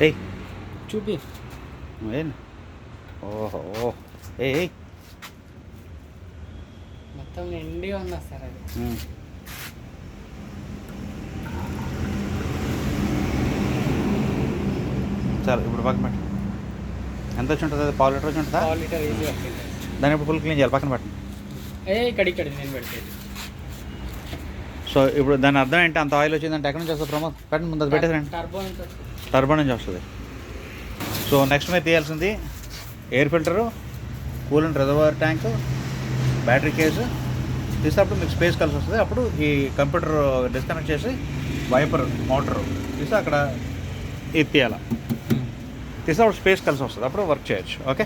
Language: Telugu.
ఏయ్ చూపి. ఏం ఓహో ఏ మొత్తం నిండి ఉన్నా సార్ అది. సరే ఇప్పుడు పక్కన పెట్టు. ఎంత వచ్చి ఉంటుంది? అది 1/2 లీటర్ వచ్చి ఉంటుందా? 1/2 లీటర్ ఈజీ వస్తుంది. దాన్ని ఇప్పుడు ఫుల్ క్లీన్ చేయాలి. పక్కన పెట్టండి. ఇక్కడ నేను పెడతాను. సో ఇప్పుడు దాని అర్థం ఏంటి? అంత ఆయిల్ వచ్చిందంటే ఎక్కడి నుంచి వస్తుంది ప్రమోద్? పెట్టండి ముందు, అది పెట్టేసరండి. టర్బో నుంచి వస్తుంది. సో నెక్స్ట్ మీరు తీయాల్సింది air filter, coolant reservoir tank, battery case తీస్తే అప్పుడు మీకు స్పేస్ కలిసి వస్తుంది. అప్పుడు ఈ కంప్యూటర్ డిస్కనెక్ట్ చేసి వైపర్ మోటార్ తీస్తే అక్కడ ఇది తీయాలి. తీస్తే అప్పుడు స్పేస్ కలిసి వస్తుంది. అప్పుడు వర్క్ చేయొచ్చు. ఓకే.